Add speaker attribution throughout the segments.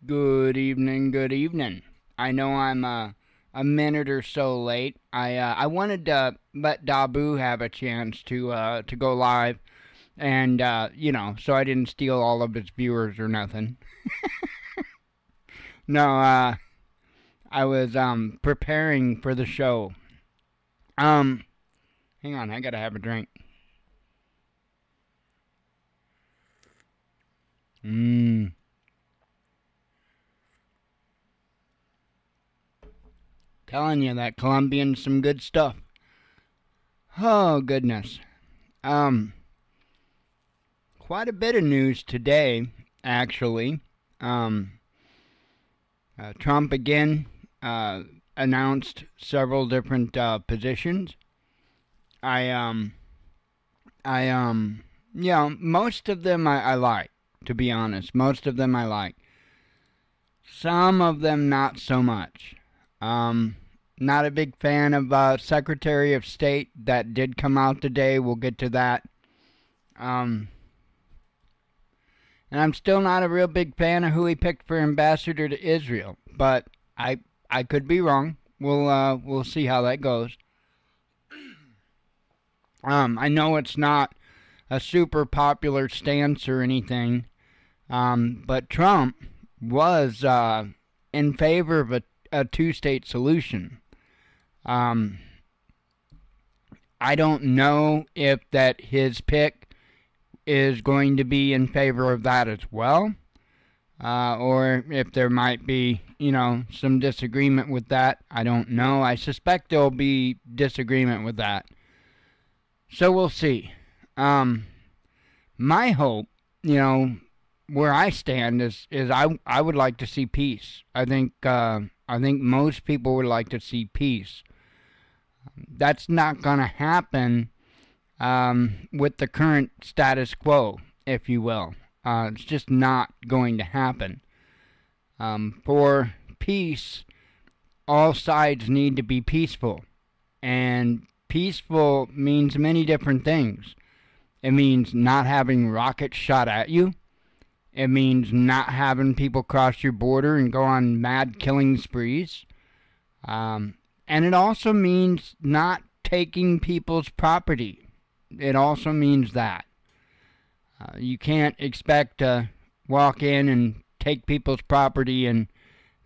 Speaker 1: Good evening, good evening. I know I'm a minute or so late. I wanted to let Dabu have a chance to go live, and so I didn't steal all of his viewers or nothing. No, I was preparing for the show. Um, Hang on, I gotta have a drink. Mmm, telling you that Colombian's some good stuff. Oh goodness. Um, Quite a bit of news today, actually. Um, Trump again uh, announced several different positions. I I most of them I like, to be honest. Most of them I like. Some of them not so much. Um, Not a big fan of Secretary of State that did come out today. We'll get to that. Um, and I'm still not a real big fan of who he picked for ambassador to Israel. But I could be wrong. We'll see how that goes. I know it's not a super popular stance or anything, but Trump was in favor of a two-state solution. Um, I don't know if that his pick is going to be in favor of that as well, or if there might be, some disagreement with that. I don't know. I suspect there'll be disagreement with that. So we'll see. Um, my hope, where I stand is I would like to see peace. I think most people would like to see peace. That's not going to happen with the current status quo, if you will. It's just not going to happen. For peace, all sides need to be peaceful, and peaceful means many different things. It means not having rockets shot at you. It means not having people cross your border and go on mad killing sprees. And it also means not taking people's property. It also means that. You can't expect to walk in and take people's property and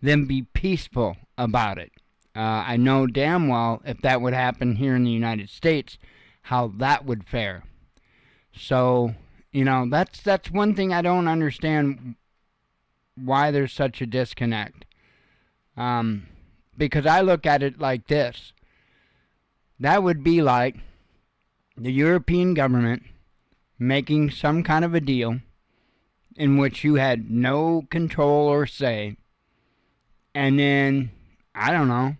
Speaker 1: then be peaceful about it. I know damn well if that would happen here in the United States, how that would fare. So, that's one thing I don't understand why there's such a disconnect. Because I look at it like this. That would be like the European government making some kind of a deal in which you had no control or say, and then, I don't know,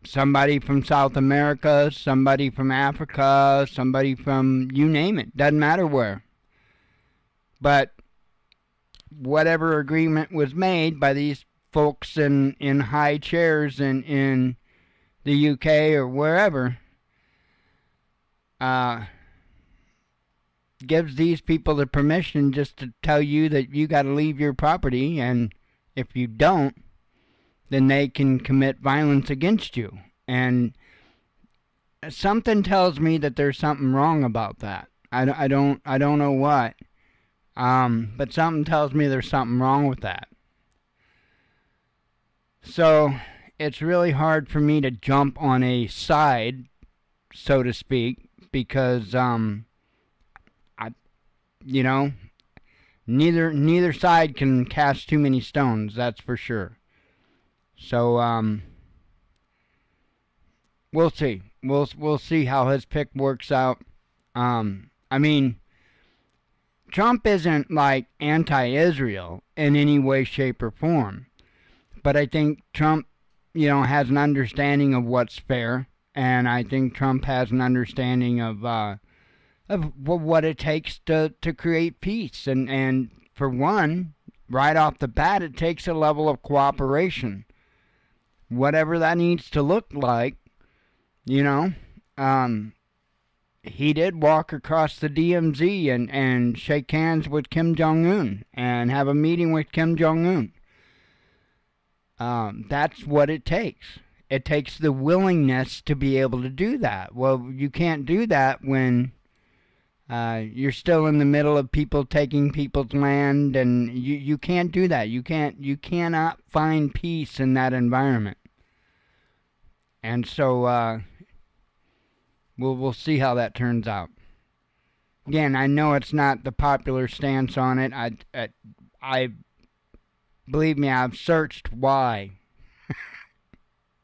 Speaker 1: somebody from South America, somebody from Africa, somebody from you name it, doesn't matter where. But whatever agreement was made by these folks in high chairs in the UK or wherever gives these people the permission just to tell you that you got to leave your property, and if you don't, then they can commit violence against you. And something tells me that there's something wrong about that. I don't know what. But something tells me there's something wrong with that. So it's really hard for me to jump on a side, so to speak, because I you know neither side can cast too many stones. That's for sure. So we'll see. We'll see how his pick works out. I mean, Trump isn't like anti-Israel in any way, shape, or form, but I think Trump, has an understanding of what's fair, and I think Trump has an understanding of what it takes to create peace, and for one, right off the bat, it takes a level of cooperation, whatever that needs to look like, you know. Um, he did walk across the DMZ and shake hands with Kim Jong-un and have a meeting with Kim Jong-un. That's what it takes. It takes the willingness to be able to do that. Well, you can't do that when you're still in the middle of people taking people's land, and you can't do that. You cannot find peace in that environment. And so we'll see how that turns out. Again, I know it's not the popular stance on it. I believe me, I've searched why.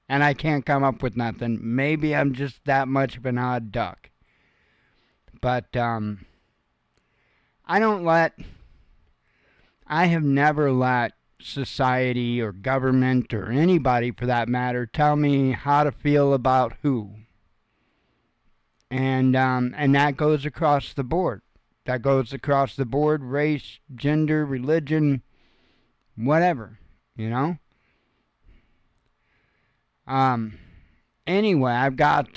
Speaker 1: And I can't come up with nothing. Maybe I'm just that much of an odd duck. But I have never let society or government or anybody for that matter tell me how to feel about who. And that goes across the board. That goes across the board, race, gender, religion, whatever, you know? Anyway, I've got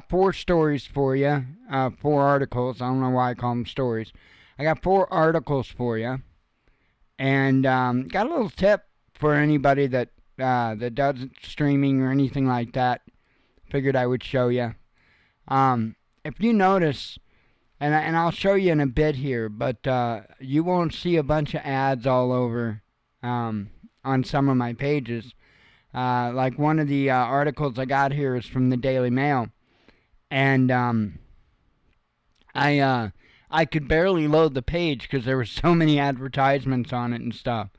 Speaker 1: 4 stories for you, 4 articles. I don't know why I call them stories. I got 4 articles for you, and got a little tip for anybody that does streaming or anything like that. Figured I would show you. If you notice, and I'll show you in a bit here, but you won't see a bunch of ads all over on some of my pages. Like one of the articles I got here is from the Daily Mail, and I could barely load the page because there were so many advertisements on it and stuff.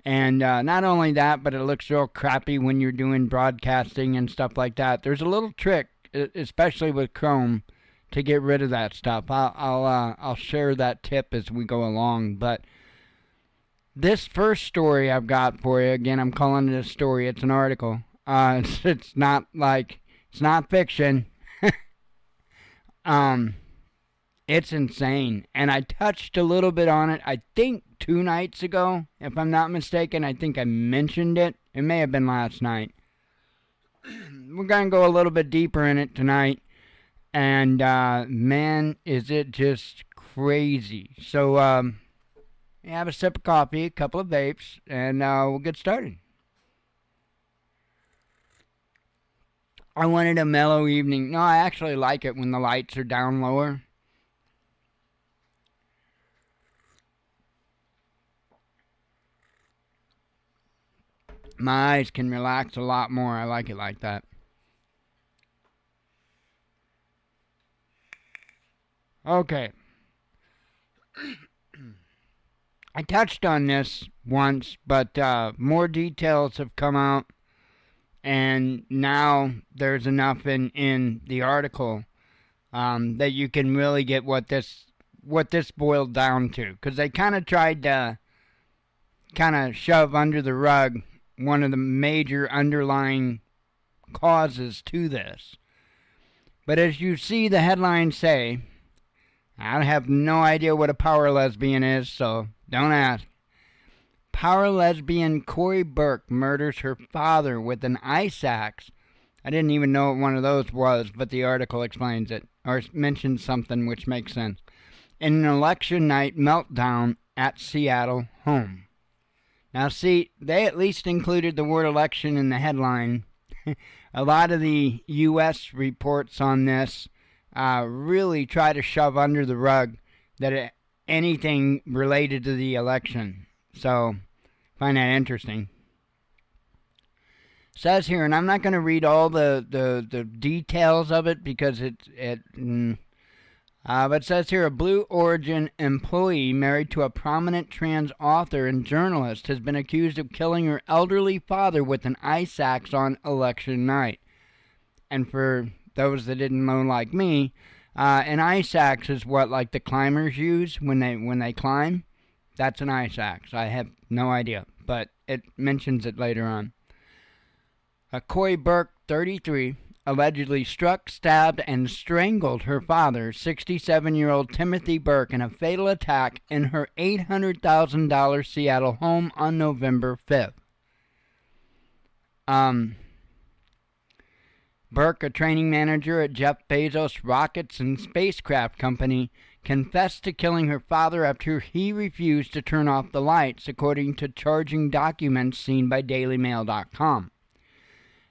Speaker 1: And not only that, but it looks real crappy when you're doing broadcasting and stuff like that. There's a little trick, especially with Chrome, to get rid of that stuff. I'll share that tip as we go along. But this first story I've got for you, again, I'm calling it a story. It's an article. It's not fiction. It's insane. And I touched a little bit on it, I think 2 nights ago, if I'm not mistaken. I think I mentioned it. It may have been last night. We're going to go a little bit deeper in it tonight. And, man, is it just crazy. So, have a sip of coffee, a couple of vapes, and we'll get started. I wanted a mellow evening. No, I actually like it when the lights are down lower. My eyes can relax a lot more. I like it like that. Okay. I touched on this once, but more details have come out, and now there's enough in the article that you can really get what this boiled down to. Because they kind of tried to shove under the rug one of the major underlying causes to this. But as you see the headline say, I have no idea what a power lesbian is, so don't ask. Power lesbian Corey Burke murders her father with an ice axe. I didn't even know what one of those was, but the article explains it, or mentions something which makes sense. In an election night meltdown at Seattle home. Now see, they at least included the word election in the headline. A lot of the U.S. reports on this really try to shove under the rug that anything related to the election. So, find that interesting. Says here, and I'm not going to read all the details of it because but it says here, a Blue Origin employee married to a prominent trans author and journalist has been accused of killing her elderly father with an ice axe on election night. And for those that didn't know like me, an ice axe is what like the climbers use when they climb. That's an ice axe. I have no idea, but it mentions it later on. Corey Burke, 33, allegedly struck, stabbed, and strangled her father, 67-year-old Timothy Burke, in a fatal attack in her $800,000 Seattle home on November 5th. Burke, a training manager at Jeff Bezos' rockets and spacecraft company, confessed to killing her father after he refused to turn off the lights, according to charging documents seen by DailyMail.com.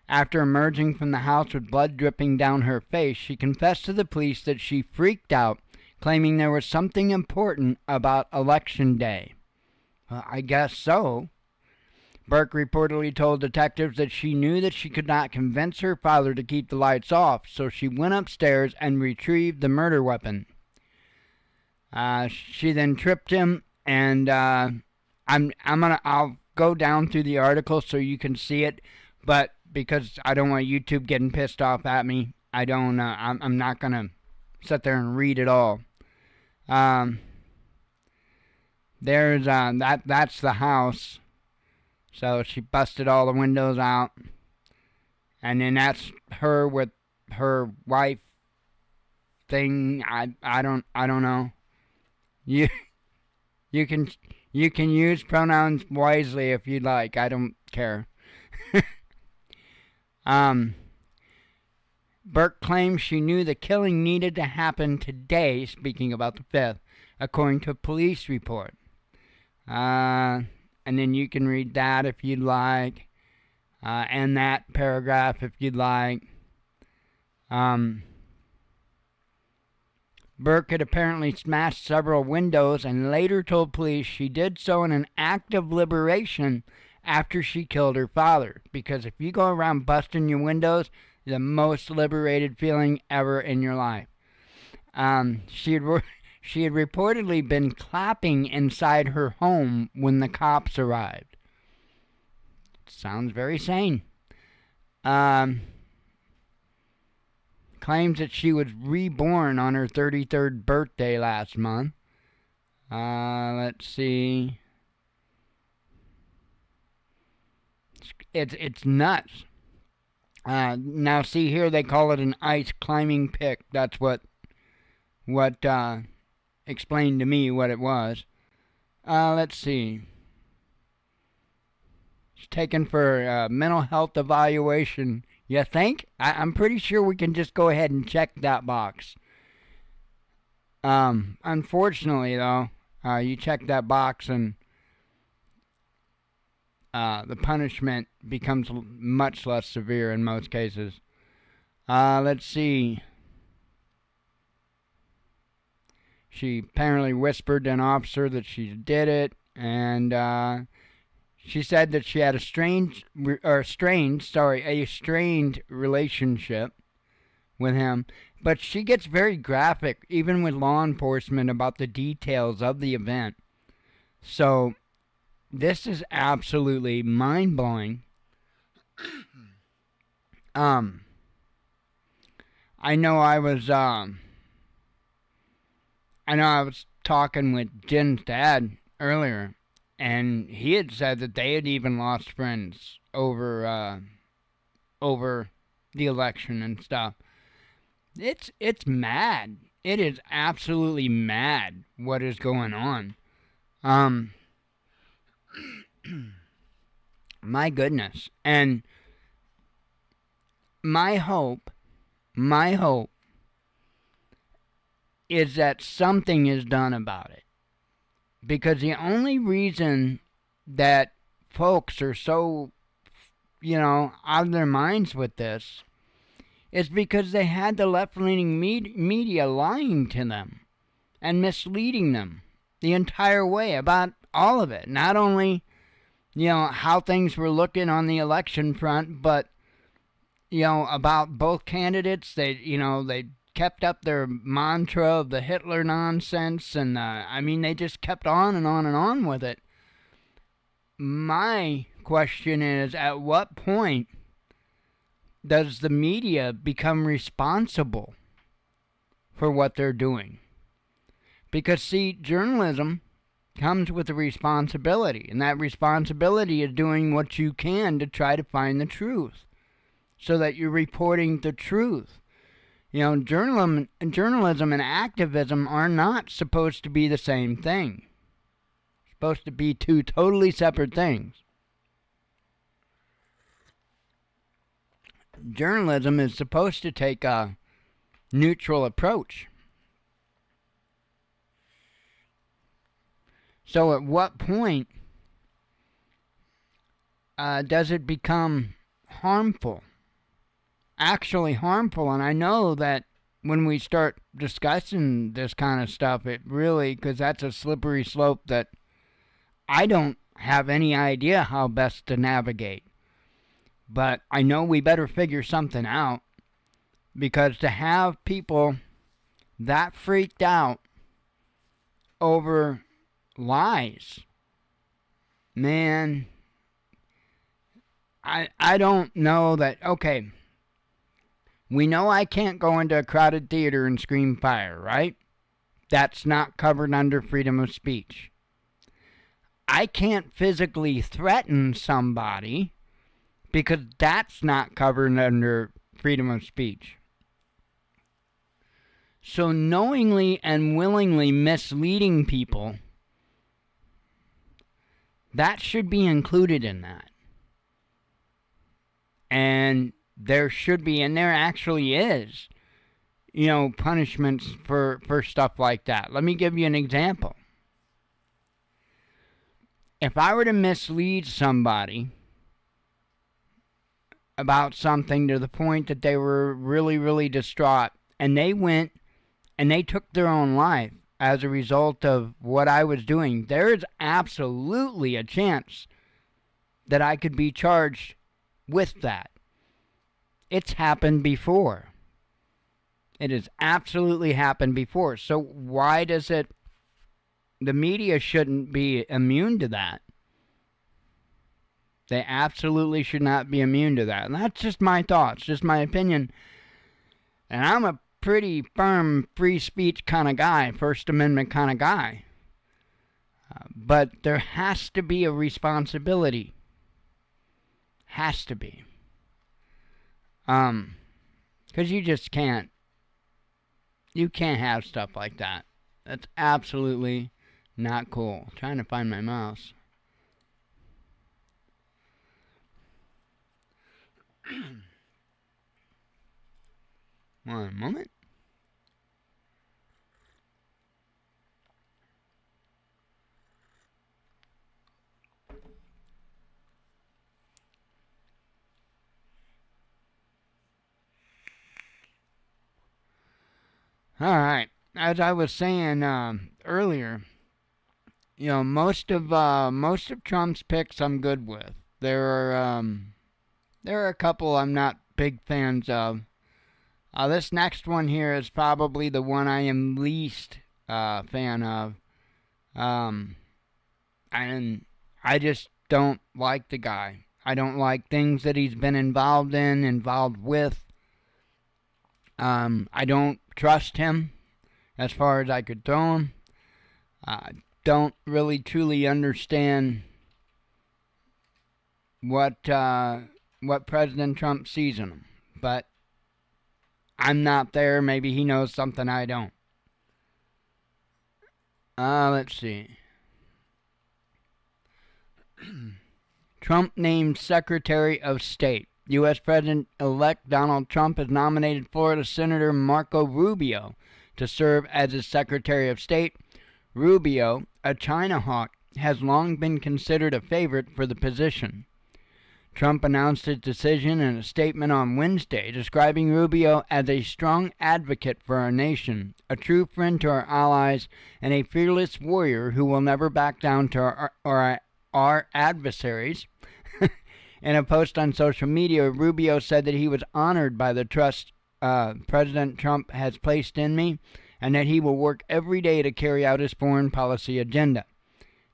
Speaker 1: After emerging from the house with blood dripping down her face, she confessed to the police that she freaked out, claiming there was something important about Election Day. Well, I guess so. Burke reportedly told detectives that she knew that she could not convince her father to keep the lights off, so she went upstairs and retrieved the murder weapon. She then tripped him, and I'll go down through the article so you can see it, but because I don't want YouTube getting pissed off at me, I'm not gonna sit there and read it all. There's that's the house. So she busted all the windows out, and then that's her with her wife thing. I don't know. You can use pronouns wisely if you'd like. I don't care. Burke claims she knew the killing needed to happen today. Speaking about the 5th, according to a police report. And then you can read that if you'd like, and that paragraph if you'd like. Burke had apparently smashed several windows and later told police she did so in an act of liberation after she killed her father. Because if you go around busting your windows, the most liberated feeling ever in your life. She had reportedly been clapping inside her home when the cops arrived. Sounds very sane. Claims that she was reborn on her 33rd birthday last month. Let's see. It's nuts. Now see here, they call it an ice climbing pick. That's what explained to me what it was. Let's see. It's taken for mental health evaluation. You think? I'm pretty sure we can just go ahead and check that box. Unfortunately, though, you check that box and the punishment becomes much less severe in most cases. Let's see. She apparently whispered to an officer that she did it, and she said that she had a strained relationship with him. But she gets very graphic, even with law enforcement, about the details of the event. So this is absolutely mind-blowing. I know I was talking with Jen's dad earlier, and he had said that they had even lost friends over the election and stuff. It's mad. It is absolutely mad what is going on. My goodness. And my hope is that something is done about it. Because the only reason that folks are so, out of their minds with this is because they had the left-leaning media lying to them and misleading them the entire way about all of it. Not only, how things were looking on the election front, but, about both candidates. They kept up their mantra of the Hitler nonsense, and they just kept on and on and on with it. My question is, at what point does the media become responsible for what they're doing? Because, see, journalism comes with a responsibility, and that responsibility is doing what you can to try to find the truth, so that you're reporting the truth. Journalism and activism are not supposed to be the same thing. It's supposed to be two totally separate things. Journalism is supposed to take a neutral approach. So at what point does it become harmful? Actually harmful. And I know that when we start discussing this kind of stuff, it really, because that's a slippery slope that I don't have any idea how best to navigate. But I know we better figure something out, because to have people that freaked out over lies, man, I don't know that. Okay, we know I can't go into a crowded theater and scream fire, right? That's not covered under freedom of speech. I can't physically threaten somebody because that's not covered under freedom of speech. So knowingly and willingly misleading people, that should be included in that. And there should be, and there actually is, punishments for stuff like that. Let me give you an example. If I were to mislead somebody about something to the point that they were really, really distraught, and they went and they took their own life as a result of what I was doing, there is absolutely a chance that I could be charged with that. It's happened before. It has absolutely happened before. So why does it... The media shouldn't be immune to that. They absolutely should not be immune to that. And that's just my thoughts, just my opinion. And I'm a pretty firm free speech kind of guy, First Amendment kind of guy. But there has to be a responsibility. Has to be. Because you just can't. You can't have stuff like that. That's absolutely not cool. I'm trying to find my mouse. One moment. All right. As I was saying earlier, most of Trump's picks I'm good with. There are a couple I'm not big fans of. This next one here is probably the one I am least fan of. And I just don't like the guy. I don't like things that he's been involved with. I don't trust him as far as I could throw him. I don't really truly understand what President Trump sees in him. But I'm not there. Maybe he knows something I don't. Let's see. Trump named Secretary of State. U.S. President-elect Donald Trump has nominated Florida Senator Marco Rubio to serve as his Secretary of State. Rubio, a China hawk, has long been considered a favorite for the position. Trump announced his decision in a statement on Wednesday, describing Rubio as a strong advocate for our nation, a true friend to our allies, and a fearless warrior who will never back down to our adversaries. In a post on social media, Rubio said that he was honored by the trust President Trump has placed in me, and that he will work every day to carry out his foreign policy agenda.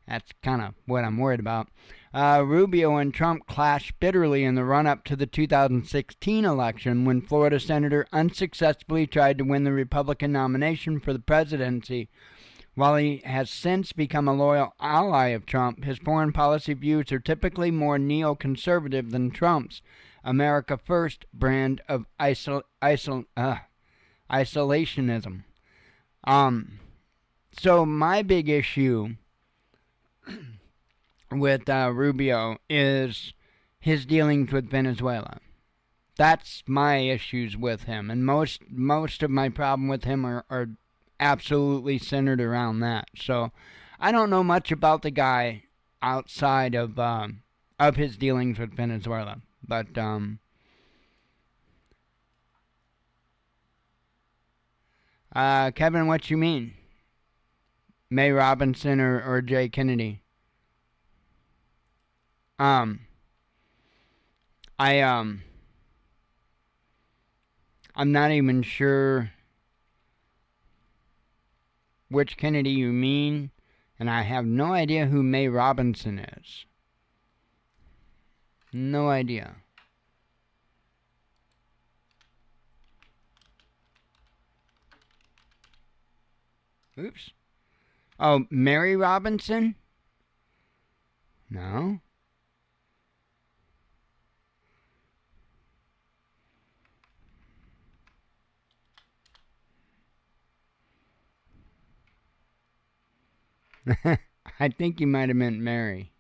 Speaker 1: That's kind of what I'm worried about. Rubio and Trump clashed bitterly in the run-up to the 2016 election when Florida Senator unsuccessfully tried to win the Republican nomination for the presidency. While he has since become a loyal ally of Trump, his foreign policy views are typically more neoconservative than Trump's America First brand of isolationism. So my big issue with Rubio is his dealings with Venezuela. That's my issues with him, and most of my problem with him are absolutely centered around that. So I don't know much about the guy outside of his dealings with Venezuela, but Kevin, what you mean? May Robinson or Jay Kennedy? Um, I I'm not even sure which Kennedy you mean, and I have no idea who May Robinson is. No idea. Oops. Oh, Mary Robinson? No. I think you might have meant Mary.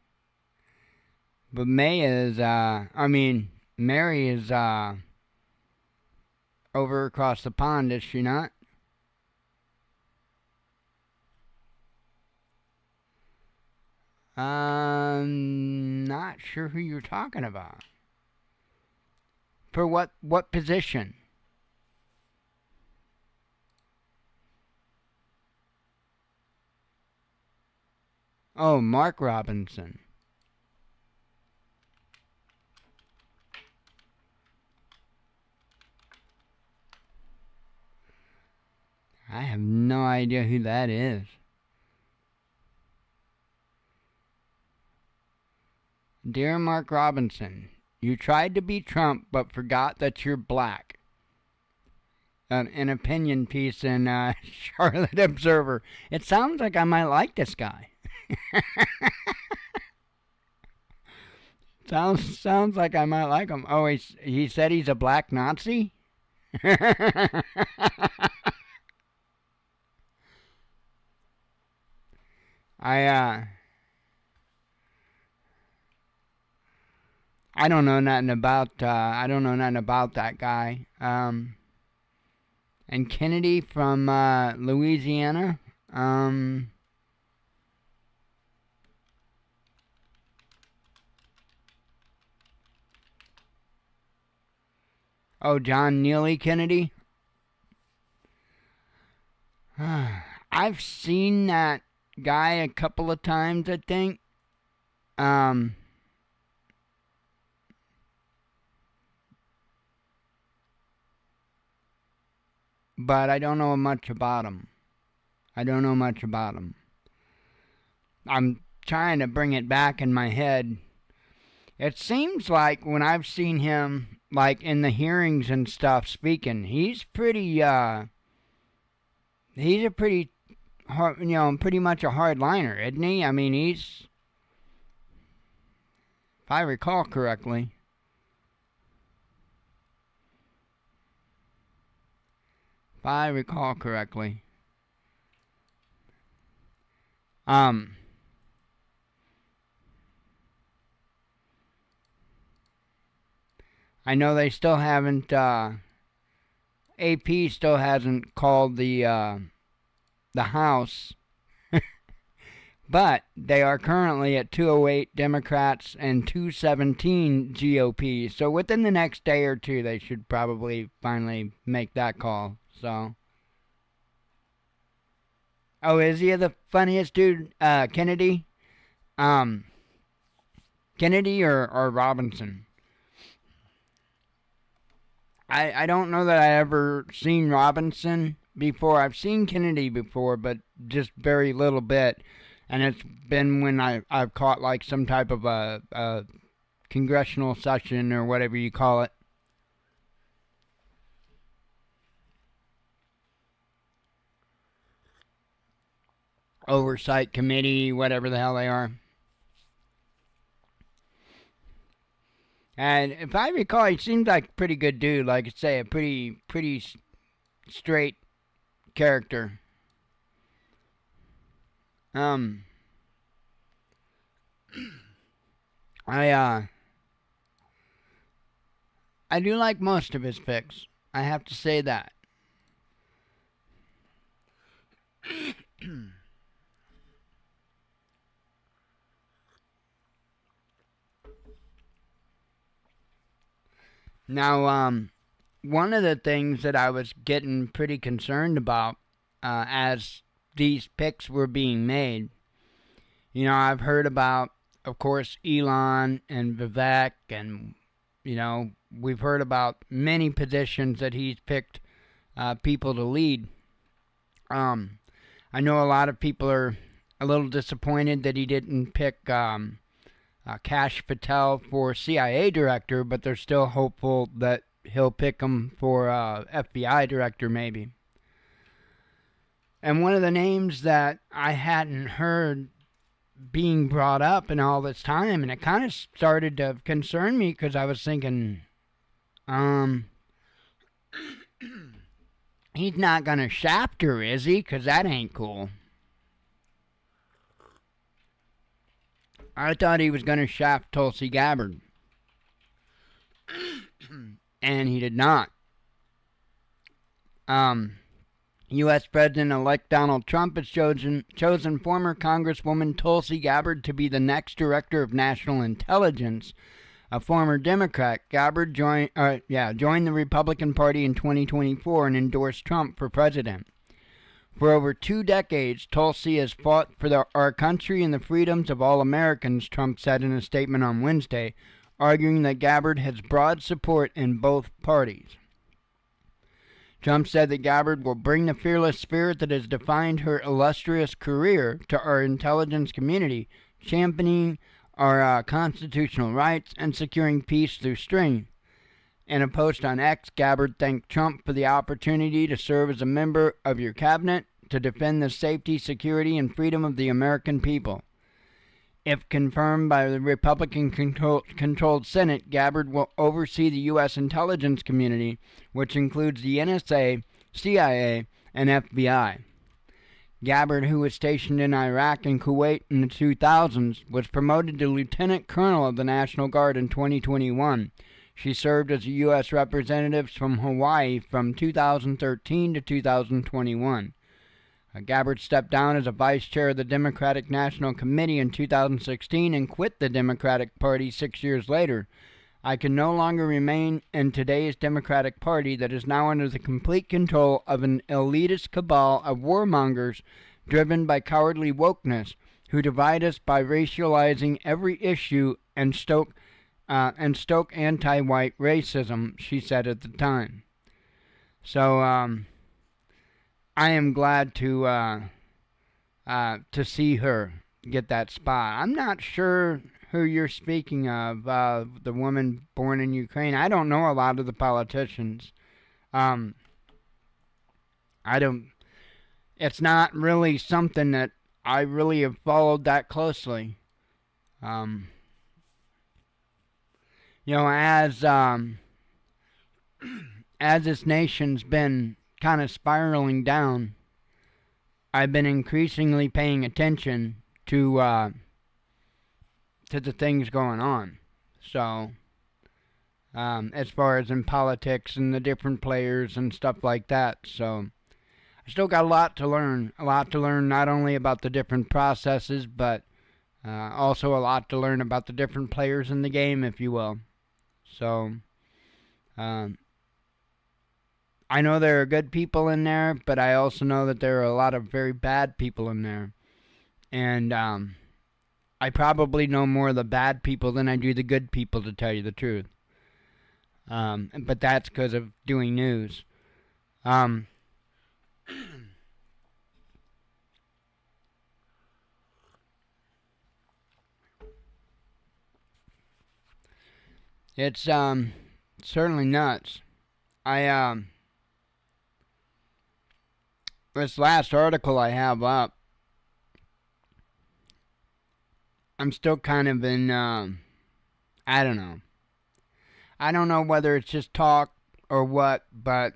Speaker 1: But May is, Mary is, over across the pond, is she not? Not sure who you're talking about. For what position? Oh, Mark Robinson. I have no idea who that is. Dear Mark Robinson, you tried to be Trump but forgot that you're black. An opinion piece in Charlotte Observer. It sounds like I might like this guy. Sounds like I might like him. Oh, he said he's a black Nazi? I I don't know nothing about that guy. And Kennedy from Louisiana. Oh, John Neely Kennedy. I've seen that guy a couple of times, I think. Um, but I don't know much about him. I don't know much about him. I'm trying to bring it back in my head. It seems like when I've seen him, like in the hearings and stuff, speaking, he's a pretty hard, pretty much a hardliner, isn't he? I mean, if I recall correctly. If I recall correctly. Um, I know they still haven't, AP still hasn't called the House, but they are currently at 208 Democrats and 217 GOP. So within the next day or two, they should probably finally make that call. So, oh, is he the funniest dude? Kennedy, um, Kennedy or Robinson? I don't know that I ever seen Robinson before. I've seen Kennedy before, but just very little bit. And it's been when I've caught like some type of a congressional session or whatever you call it. Oversight committee, whatever the hell they are. And if I recall, he seems like a pretty good dude. Like I say, a pretty straight character. Um, I I do like most of his picks. I have to say that. Now, one of the things that I was getting pretty concerned about as these picks were being made, I've heard about, of course, Elon and Vivek, and, we've heard about many positions that he's picked people to lead. I know a lot of people are a little disappointed that he didn't pick Kash Patel for CIA director, but they're still hopeful that he'll pick him for FBI director, maybe. And one of the names that I hadn't heard being brought up in all this time, and it kind of started to concern me because I was thinking, he's not going to shaft her, is he? Because that ain't cool. I thought he was going to shaft Tulsi Gabbard. And he did not. U.S. President-elect Donald Trump has chosen former Congresswoman Tulsi Gabbard to be the next Director of National Intelligence. A former Democrat, Gabbard joined the Republican Party in 2024 and endorsed Trump for president. For over 2 decades, Tulsi has fought for our country and the freedoms of all Americans, Trump said in a statement on Wednesday, arguing that Gabbard has broad support in both parties. Trump said that Gabbard will bring the fearless spirit that has defined her illustrious career to our intelligence community, championing our constitutional rights and securing peace through strength. In a post on X, Gabbard thanked Trump for the opportunity to serve as a member of your cabinet to defend the safety, security, and freedom of the American people. If confirmed by the Republican-controlled Senate, Gabbard will oversee the U.S. intelligence community, which includes the NSA, CIA, and FBI. Gabbard, who was stationed in Iraq and Kuwait in the 2000s, was promoted to Lieutenant Colonel of the National Guard in 2021. She served as a U.S. representative from Hawaii from 2013 to 2021. Gabbard stepped down as a vice chair of the Democratic National Committee in 2016 and quit the Democratic Party 6 years later. I can no longer remain in today's Democratic Party that is now under the complete control of an elitist cabal of warmongers driven by cowardly wokeness who divide us by racializing every issue and stoke anti-white racism, she said at the time. So, I am glad to see her get that spot. I'm not sure who you're speaking of, the woman born in Ukraine. I don't know a lot of the politicians. It's not really something that I really have followed that closely. As this nation's been kind of spiraling down, I've been increasingly paying attention to the things going on. So, as far as in politics and the different players and stuff like that. So, I still got a lot to learn. A lot to learn not only about the different processes, but also a lot to learn about the different players in the game, if you will. So, I know there are good people in there, but I also know that there are a lot of very bad people in there. And I probably know more of the bad people than I do the good people, to tell you the truth. But that's because of doing news. It's certainly nuts. This last article I have up, I'm still kind of in, I don't know. I don't know whether it's just talk or what, but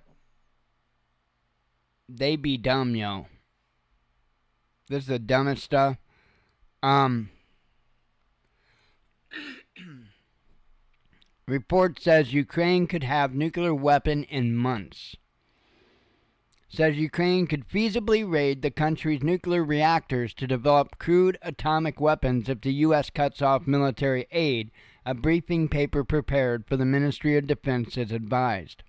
Speaker 1: they be dumb, yo. This is the dumbest stuff. Report says Ukraine could have nuclear weapon in months. Says Ukraine could feasibly raid the country's nuclear reactors to develop crude atomic weapons if the U.S. cuts off military aid, a briefing paper prepared for the Ministry of Defense has advised.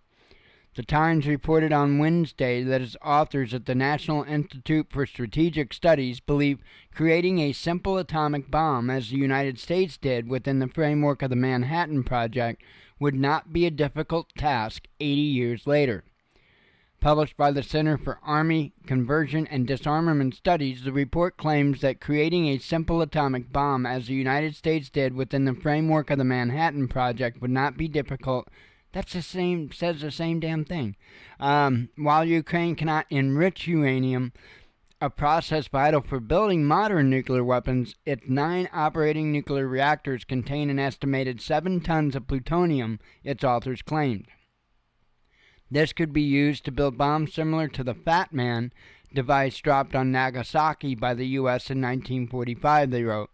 Speaker 1: The Times reported on Wednesday that its authors at the National Institute for Strategic Studies believe creating a simple atomic bomb, as the United States did within the framework of the Manhattan Project, would not be a difficult task 80 years later. Published by the Center for Army Conversion and Disarmament Studies, the report claims that creating a simple atomic bomb, as the United States did within the framework of the Manhattan Project, would not be difficult. Says the same damn thing. While Ukraine cannot enrich uranium, a process vital for building modern nuclear weapons, its 9 operating nuclear reactors contain an estimated 7 tons of plutonium, its authors claimed. This could be used to build bombs similar to the Fat Man device dropped on Nagasaki by the U.S. in 1945, they wrote.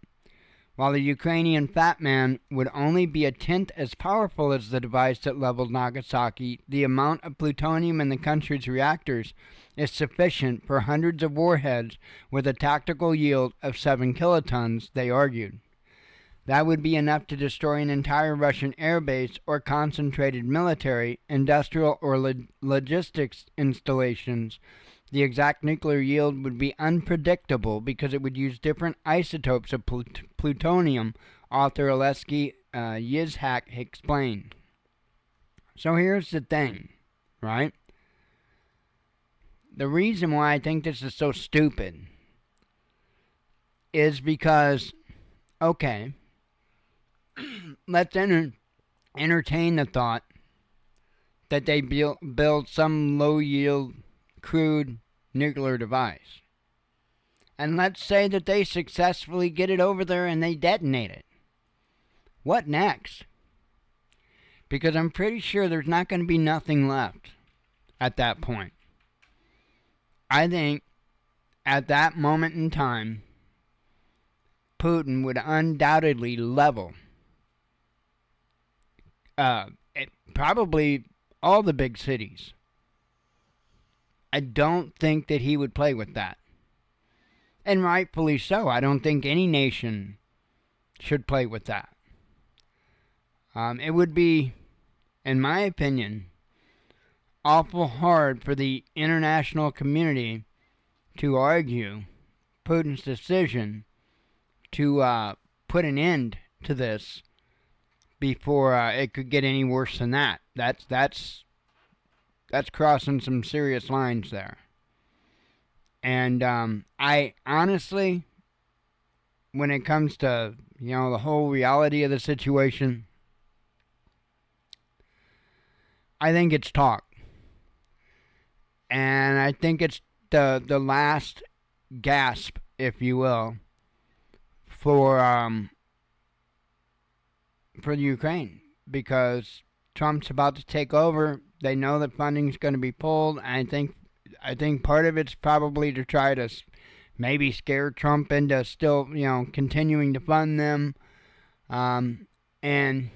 Speaker 1: While the Ukrainian Fat Man would only be a tenth as powerful as the device that leveled Nagasaki, the amount of plutonium in the country's reactors is sufficient for hundreds of warheads with a tactical yield of 7 kilotons, they argued. That would be enough to destroy an entire Russian airbase or concentrated military, industrial, or logistics installations. The exact nuclear yield would be unpredictable because it would use different isotopes of plutonium, author Oleksiy Yizhak explained. So here's the thing, right? The reason why I think this is so stupid is because, okay, let's entertain the thought that they build some low-yield, crude nuclear device. And let's say that they successfully get it over there and they detonate it. What next? Because I'm pretty sure there's not going to be nothing left at that point. I think at that moment in time, Putin would undoubtedly level probably all the big cities. I don't think that he would play with that. And rightfully so. I don't think any nation should play with that. It would be, in my opinion, awful hard for the international community to argue Putin's decision to put an end to this before it could get any worse than that. That's crossing some serious lines there. And I honestly, when it comes to, the whole reality of the situation, I think it's talk. And I think it's the last gasp, if you will, for Ukraine, because Trump's about to take over. They know that funding's going to be pulled. I think part of it's probably to try to maybe scare Trump into still, continuing to fund them, and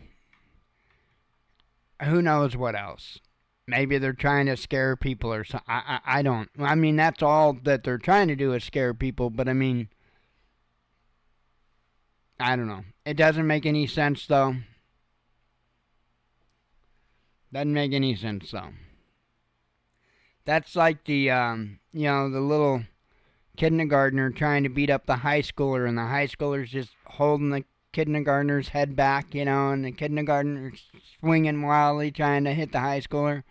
Speaker 1: who knows what else. Maybe they're trying to scare people or something. I don't. I mean, that's all that they're trying to do is scare people. But I mean, I don't know. It doesn't make any sense, though. Doesn't make any sense, though. That's like the little kindergartner trying to beat up the high schooler, and the high schooler's just holding the kindergartner's head back, and the kindergartner's swinging wildly trying to hit the high schooler.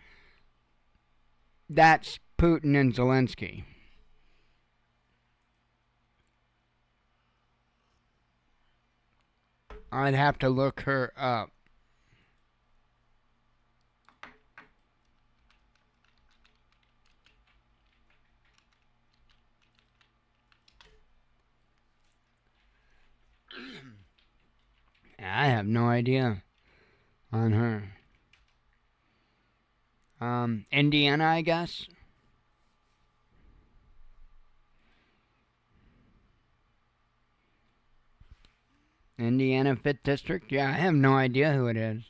Speaker 1: That's Putin and Zelensky. I'd have to look her up. I have no idea on her. Indiana, I guess. Indiana 5th District? Yeah, I have no idea who it is.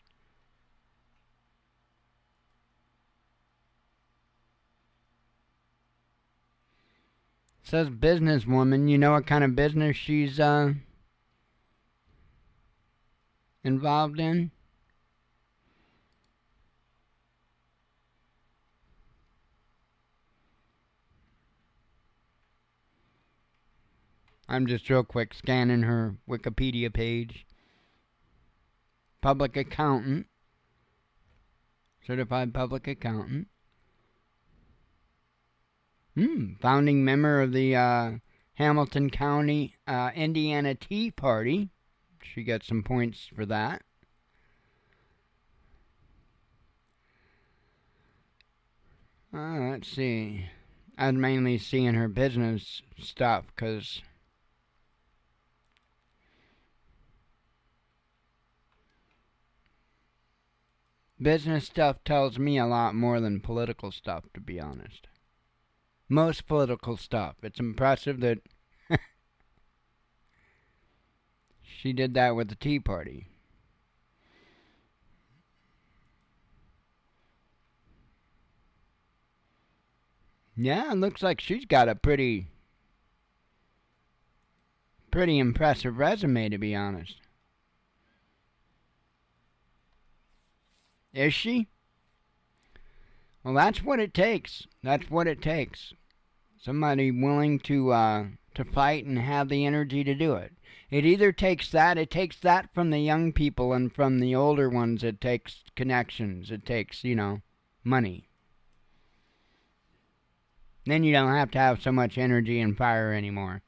Speaker 1: says businesswoman. You know what kind of business she's involved in? I'm just real quick scanning her Wikipedia page. Public accountant. Certified public accountant. Founding member of the Hamilton County, Indiana Tea Party. She gets some points for that. Let's see. I'm mainly seeing her business stuff because business stuff tells me a lot more than political stuff, to be honest. Most political stuff. It's impressive that she did that with the Tea Party. Yeah, it looks like she's got a pretty impressive resume, to be honest. Is she? Well, that's what it takes. That's what it takes. Somebody willing to fight and have the energy to do it. It either takes that from the young people, and from the older ones it takes connections. It takes, money. Then you don't have to have so much energy and fire anymore.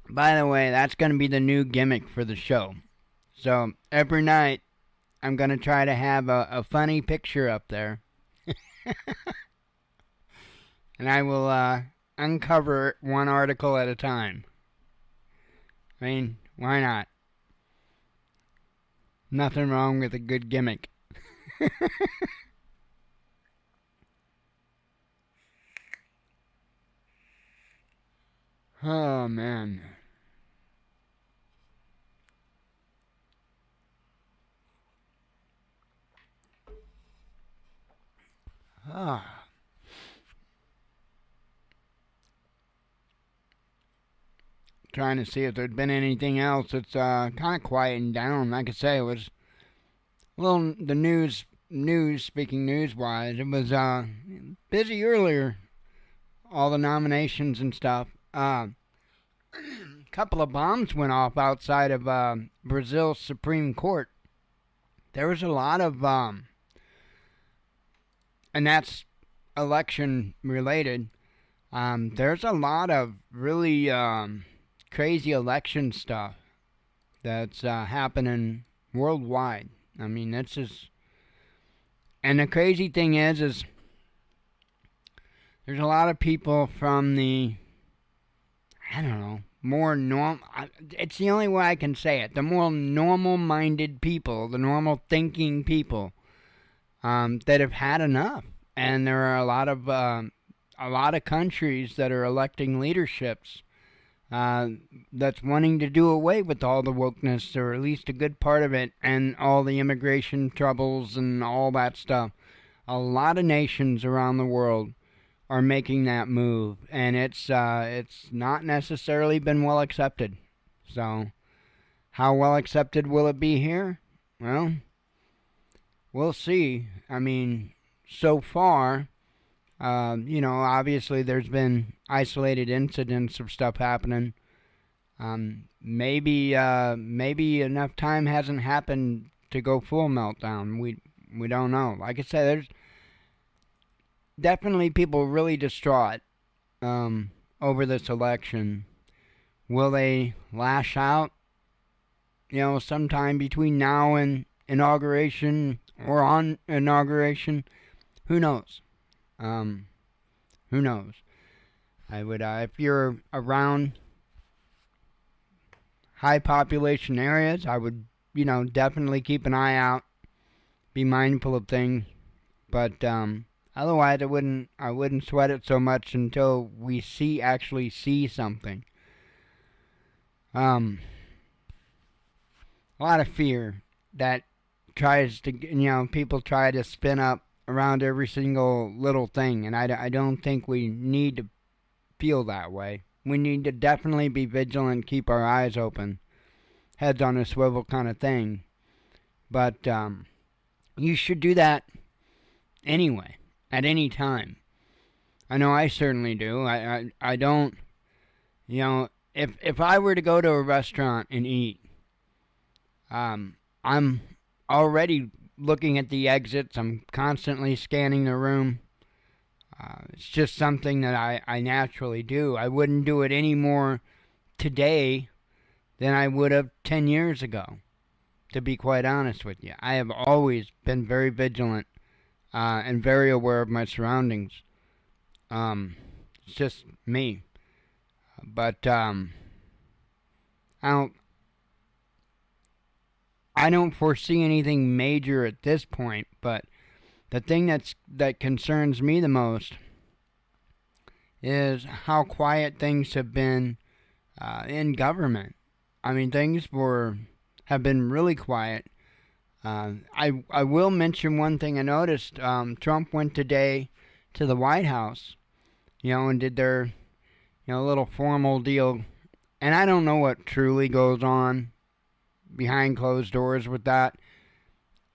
Speaker 1: By the way, that's going to be the new gimmick for the show. So every night, I'm going to try to have a funny picture up there. And I will uncover one article at a time. I mean, why not? Nothing wrong with a good gimmick. Oh, man. Ah. Trying to see if there'd been anything else. It's kind of quieting down. Like I say, it was a little the news. Speaking news-wise, it was busy earlier. All the nominations and stuff. A couple of bombs went off outside of Brazil's Supreme Court. There was a lot of and that's election related. There's a lot of really crazy election stuff that's happening worldwide. I mean, that's just, and the crazy thing is there's a lot of people from the, I don't know, more normal, it's the only way I can say it, the more normal-minded people, the normal-thinking people that have had enough. And there are a lot of countries that are electing leaderships that's wanting to do away with all the wokeness, or at least a good part of it, and all the immigration troubles and all that stuff. A lot of nations around the world are making that move, and it's not necessarily been well accepted. So, how well accepted will it be here? Well, we'll see. I mean, so far, obviously there's been isolated incidents of stuff happening. Maybe enough time hasn't happened to go full meltdown. We don't know. Like I said, there's definitely people really distraught over this election. Will they lash out? Sometime between now and inauguration, or on inauguration, who knows? Who knows? I would, if you're around high population areas, I would, definitely keep an eye out, be mindful of things. But otherwise, I wouldn't sweat it so much until we actually see something. um, a lot of fear that tries to, people try to spin up around every single little thing, and I don't think we need to feel that way. We need to definitely be vigilant, keep our eyes open, heads on a swivel kind of thing. But you should do that anyway, at any time. I know I certainly do. I don't, if I were to go to a restaurant and eat, I'm already looking at the exits. I'm constantly scanning the room. It's just something that I naturally do. I wouldn't do it any more today than I would have 10 years ago, to be quite honest with you. I have always been very vigilant and very aware of my surroundings. It's just me. But I don't foresee anything major at this point, but the thing that concerns me the most is how quiet things have been in government. I mean, things have been really quiet. I will mention one thing I noticed. Trump went today to the White House, and did their, little formal deal. And I don't know what truly goes on behind closed doors with that.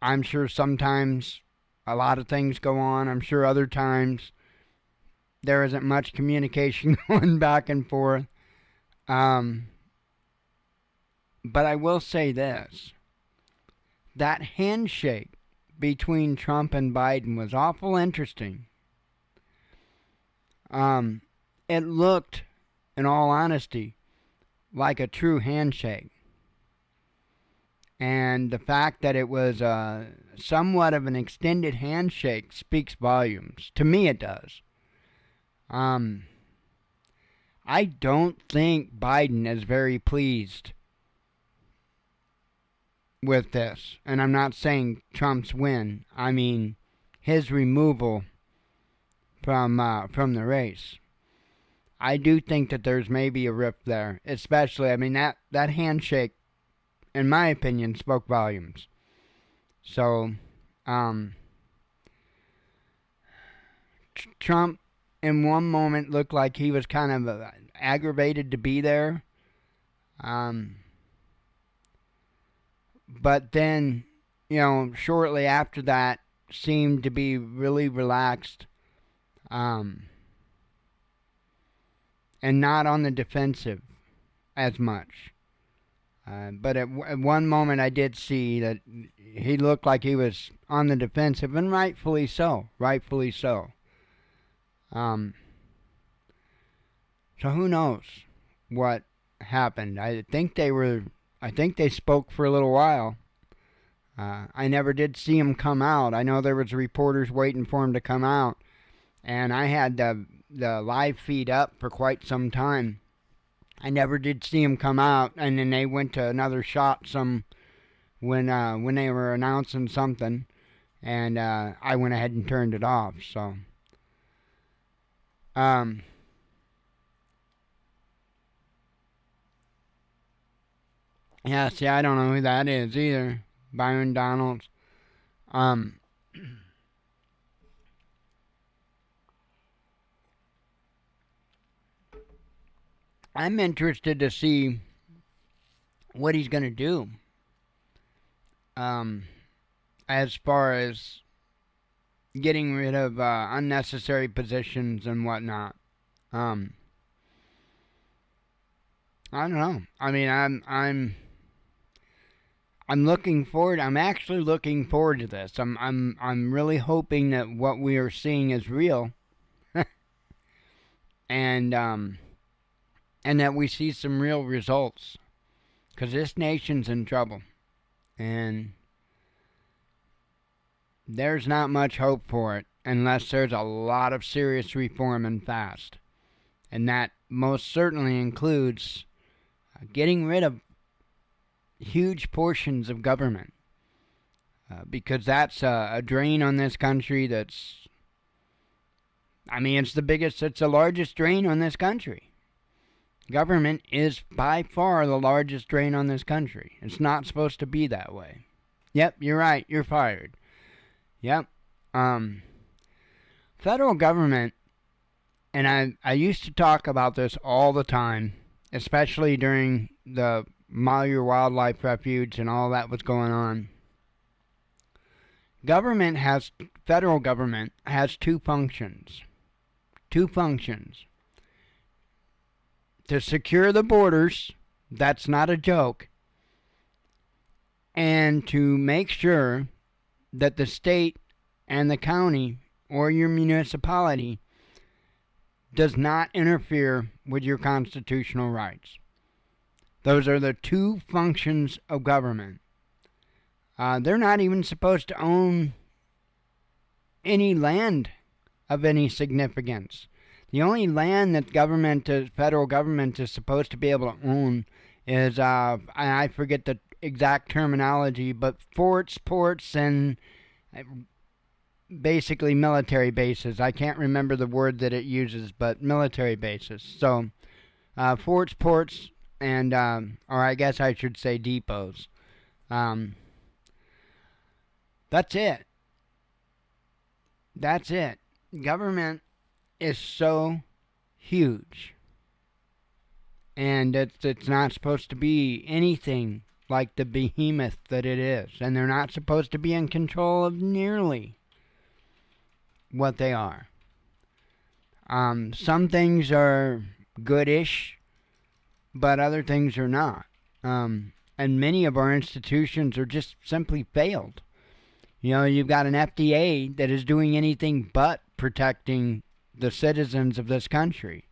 Speaker 1: I'm sure sometimes a lot of things go on. I'm sure other times there isn't much communication going back and forth. But I will say this. That handshake between Trump and Biden was awful interesting. It looked, in all honesty, like a true handshake. And the fact that it was somewhat of an extended handshake speaks volumes. To me, it does. I don't think Biden is very pleased with this. And I'm not saying Trump's win. I mean his removal from the race. I do think that there's maybe a rift there. Especially, I mean, that handshake, in my opinion, spoke volumes. So, Trump, in one moment, looked like he was kind of aggravated to be there. But then, shortly after that, seemed to be really relaxed. And not on the defensive as much. But at one moment I did see that he looked like he was on the defensive, and rightfully so. Rightfully so. So who knows what happened? I think they spoke for a little while. I never did see him come out. I know there was reporters waiting for him to come out, and I had the live feed up for quite some time. I never did see him come out, and then they went to another shot when they were announcing something, and I went ahead and turned it off. So, yeah. See, I don't know who that is either. Byron Donalds. I'm interested to see what he's going to do as far as getting rid of unnecessary positions and whatnot. I don't know. I mean, I'm looking forward. I'm actually looking forward to this. I'm really hoping that what we are seeing is real, and that we see some real results, because this nation's in trouble, and there's not much hope for it unless there's a lot of serious reform and fast, and that most certainly includes getting rid of huge portions of government, because that's a drain on this country. It's the largest drain on this country. Government is by far the largest drain on this country. It's not supposed to be that way. Yep, you're right. You're fired. Yep. Federal government, and I used to talk about this all the time, especially during the Malheur Wildlife Refuge and all that was going on. Federal government has two functions. Two functions. To secure the borders, that's not a joke, and to make sure that the state and the county or your municipality does not interfere with your constitutional rights. Those are the two functions of government. They're not even supposed to own any land of any significance. The only land that federal government is supposed to be able to own is, I forget the exact terminology, but forts, ports, and basically military bases. I can't remember the word that it uses, but military bases. So, forts, ports, and, or I guess I should say depots. That's it. That's it. Government is so huge, and it's not supposed to be anything like the behemoth that it is, and they're not supposed to be in control of nearly what they are. Some things are goodish, but other things are not, and many of our institutions are just simply failed. You know, you've got an FDA that is doing anything but protecting the citizens of this country.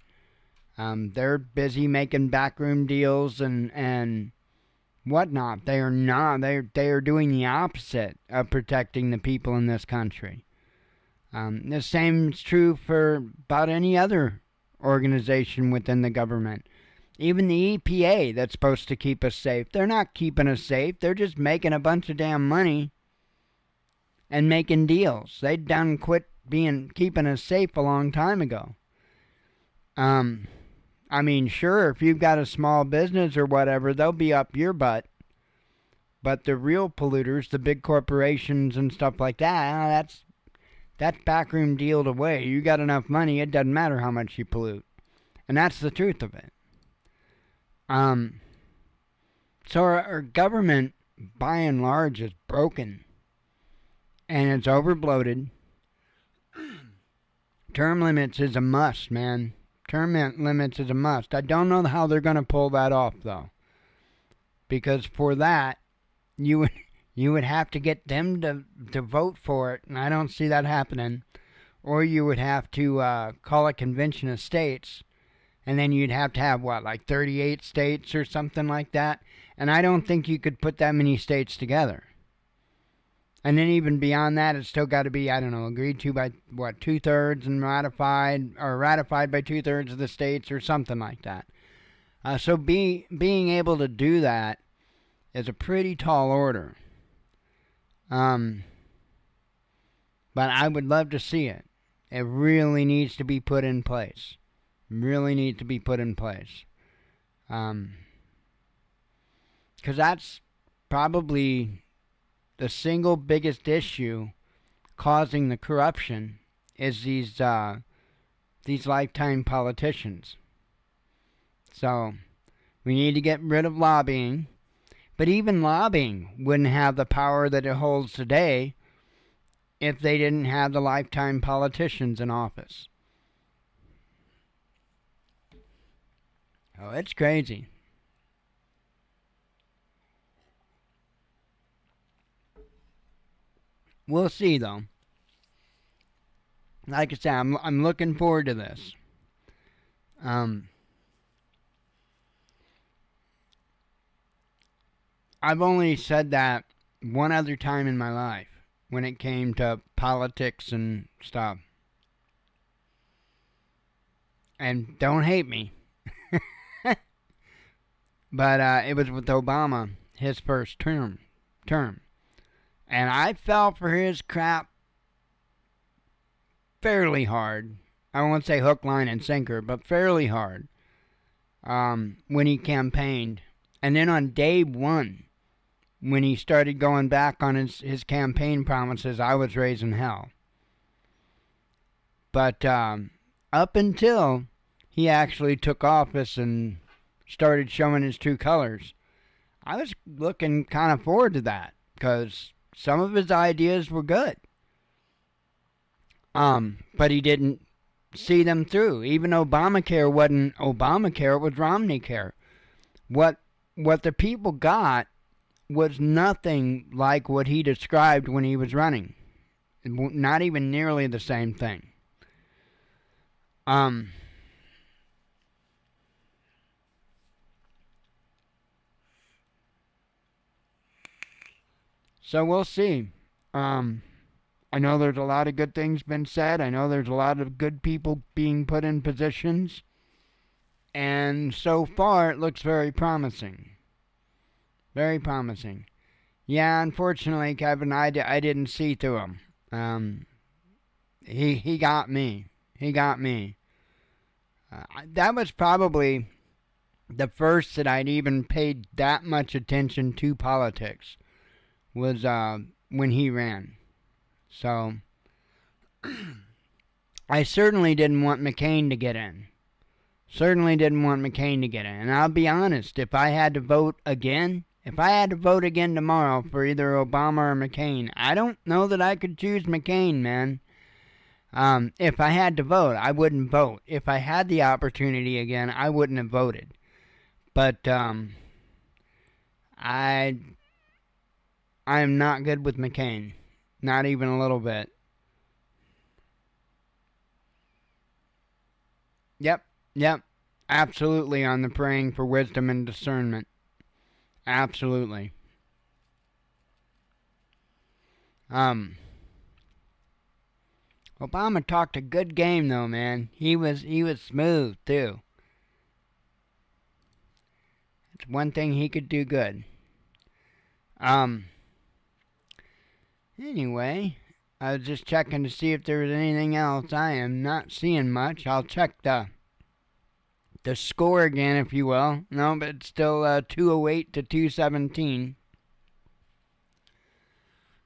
Speaker 1: They're busy making backroom deals and whatnot. They are not. They are doing the opposite of protecting the people in this country. The same is true for about any other organization within the government. Even the EPA that's supposed to keep us safe. They're not keeping us safe. They're just making a bunch of damn money and making deals. They done quit keeping us safe a long time ago. I mean, sure, if you've got a small business or whatever, they'll be up your butt. But the real polluters, the big corporations and stuff like that, that's backroom dealed away. You got enough money, it doesn't matter how much you pollute. And that's the truth of it. So our government, by and large, is broken. And it's overbloated. Term limits is a must, man. Term limits is a must. I don't know how they're going to pull that off, though. Because for that, you would have to get them to vote for it, and I don't see that happening. Or you would have to call a convention of states, and then you'd have to have, like 38 states or something like that. And I don't think you could put that many states together. And then even beyond that, it's still got to be, agreed to by, 2/3 and ratified by 2/3 of the states or something like that. So being able to do that is a pretty tall order. But I would love to see it. It really needs to be put in place. Because that's probably the single biggest issue causing the corruption is these lifetime politicians. So we need to get rid of lobbying, but even lobbying wouldn't have the power that it holds today if they didn't have the lifetime politicians in office. Oh, it's crazy. We'll see, though. Like I said, I'm looking forward to this. I've only said that one other time in my life when it came to politics and stuff. And don't hate me. But it was with Obama, his first term. And I fell for his crap fairly hard. I won't say hook, line, and sinker, but fairly hard. when he campaigned. And then on day one, when he started going back on his campaign promises, I was raising hell. But up until he actually took office and started showing his true colors, I was looking kind of forward to that because some of his ideas were good. But he didn't see them through. Even Obamacare wasn't Obamacare, it was Romney Care. What the people got was nothing like what he described when he was running. Not even nearly the same thing. So we'll see. I know there's a lot of good things been said. I know there's a lot of good people being put in positions. And so far, it looks very promising. Very promising. Yeah, unfortunately, Kevin, I didn't see through him. He got me. He got me. That was probably the first that I'd even paid that much attention to politics, was when he ran. So, I certainly didn't want McCain to get in. Certainly didn't want McCain to get in. And I'll be honest, if I had to vote again tomorrow for either Obama or McCain, I don't know that I could choose McCain, man. If I had to vote, I wouldn't vote. If I had the opportunity again, I wouldn't have voted. But I am not good with McCain. Not even a little bit. Yep. Absolutely on the praying for wisdom and discernment. Absolutely. Obama talked a good game though, man. He was smooth too. It's one thing he could do good. Anyway, I was just checking to see if there was anything else. I am not seeing much. I'll check the score again, if you will. No, but it's still 208 to 217.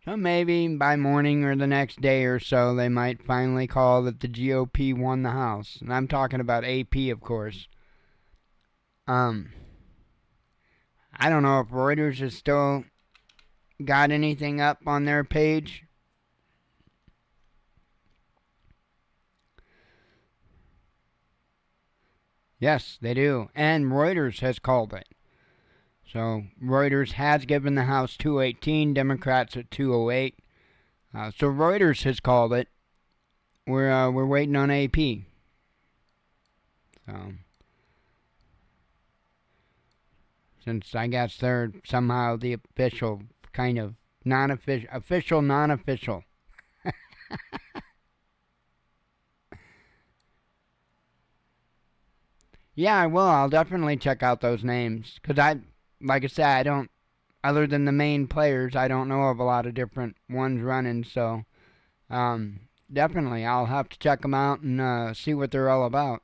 Speaker 1: So maybe by morning or the next day or so, they might finally call that the GOP won the House. And I'm talking about AP, of course. I don't know if Reuters has still got anything up on their page. Yes, they do. And Reuters has called it. So Reuters has given the House 218, Democrats at 208. So Reuters has called it. We're waiting on AP. So since I guess they're somehow the official kind of official non-official. Yeah, I will. I'll definitely check out those names because like I said, I don't. Other than the main players, I don't know of a lot of different ones running. So, definitely, I'll have to check them out and see what they're all about.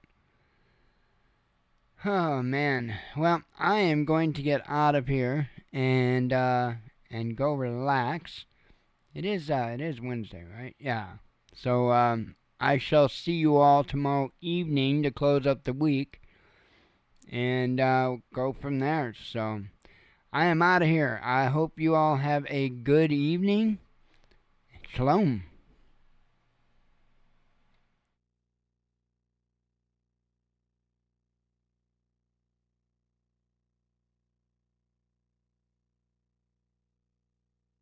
Speaker 1: Oh man. Well, I am going to get out of here and go relax. It is Wednesday, right? Yeah. So I shall see you all tomorrow evening to close up the week, and go from there. So I am out of here. I hope you all have a good evening. Shalom.